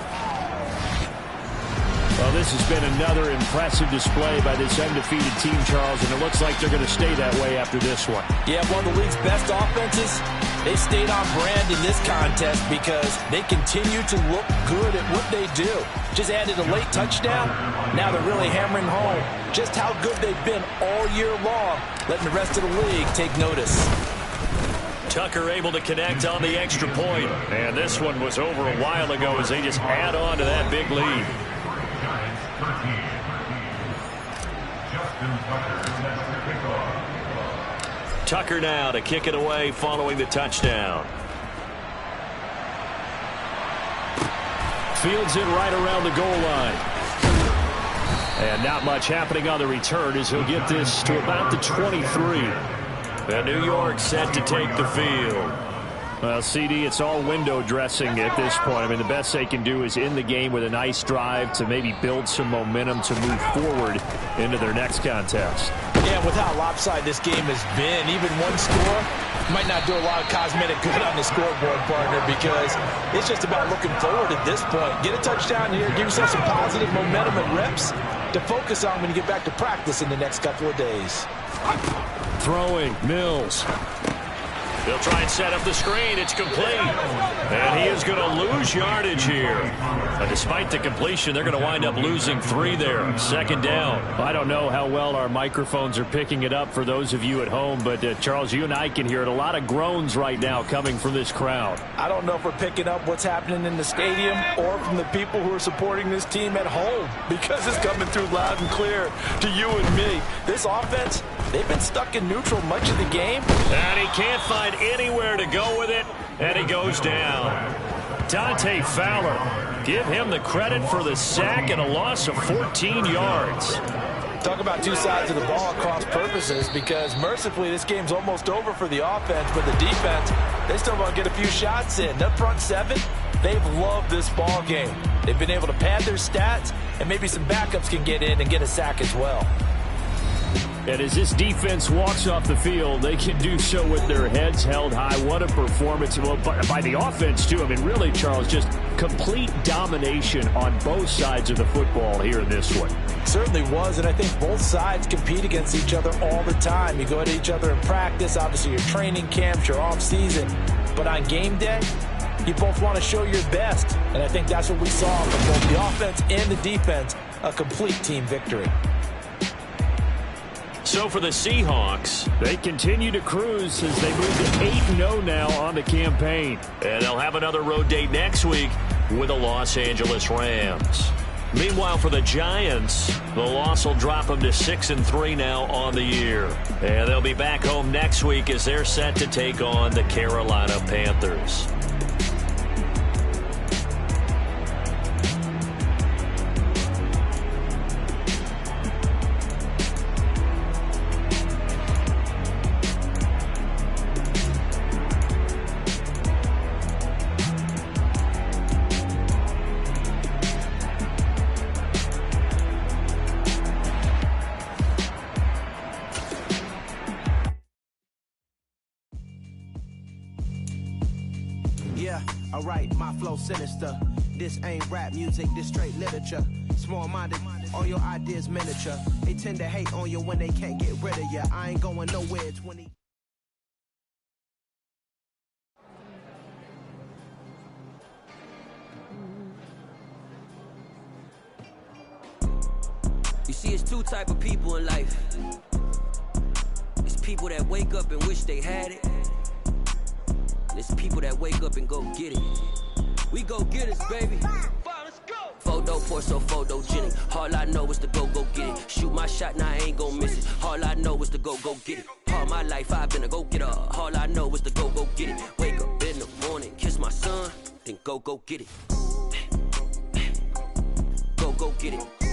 Well, this has been another impressive display by this undefeated team, Charles, and it looks like they're going to stay that way after this one. Yeah, one of the league's best offenses. They stayed on brand in this contest because they continue to look good at what they do. Just added a late touchdown. Now they're really hammering home just how good they've been all year long, letting the rest of the league take notice. Tucker able to connect on the extra point. And this one was over a while ago as they just add on to that big lead. Tucker now to kick it away following the touchdown. Fields it right around the goal line. And not much happening on the return as he'll get this to about the 23. And New York set to take the field. Well, CD, it's all window dressing at this point. I mean, the best they can do is end the game with a nice drive to maybe build some momentum to move forward into their next contest. Yeah, with how lopsided this game has been, even one score might not do a lot of cosmetic good on the scoreboard, partner, because it's just about looking forward at this point. Get a touchdown here, give yourself some positive momentum and reps to focus on when you get back to practice in the next couple of days. Throwing, Mills. They'll try and set up the screen. It's complete. And he is going to lose yardage here. But despite the completion, they're going to wind up losing 3 there. 2nd down. I don't know how well our microphones are picking it up for those of you at home, but Charles, you and I can hear it. A lot of groans right now coming from this crowd. I don't know if we're picking up what's happening in the stadium or from the people who are supporting this team at home, because it's coming through loud and clear to you and me. This offense, they've been stuck in neutral much of the game. And he can't find anywhere to go with it, and he goes down. Dante Fowler, give him the credit for the sack and a loss of 14 yards. Talk about two sides of the ball at cross purposes, because mercifully this game's almost over for the offense, but the defense, they still want to get a few shots in. That front 7, they've loved this ball game. They've been able to pad their stats, and maybe some backups can get in and get a sack as well. And as this defense walks off the field, they can do so with their heads held high. What a performance by the offense, too. I mean, really, Charles, just complete domination on both sides of the football here in this one. Certainly was, and I think both sides compete against each other all the time. You go at each other in practice, obviously your training camps, your off-season. But on game day, you both want to show your best. And I think that's what we saw from both the offense and the defense, a complete team victory. So for the Seahawks, they continue to cruise as they move to 8-0 now on the campaign. And they'll have another road date next week with the Los Angeles Rams. Meanwhile, for the Giants, the loss will drop them to 6-3 now on the year. And they'll be back home next week as they're set to take on the Carolina Panthers. Alright, my flow sinister. This ain't rap music, this straight literature. Small-minded, all your ideas miniature. They tend to hate on you when they can't get rid of you. I ain't going nowhere. 20. You see, it's two type of people in life. It's people that wake up and wish they had it. It's people that wake up and go get it. We go get it, baby. Photo poor, so photogenic. All I know is to go get it. Shoot my shot, now I ain't gon' miss it. All I know is to go get it. All my life I've been a go-getter. All I know is to go get it. Wake up in the morning, kiss my son, then go get it. Go get it.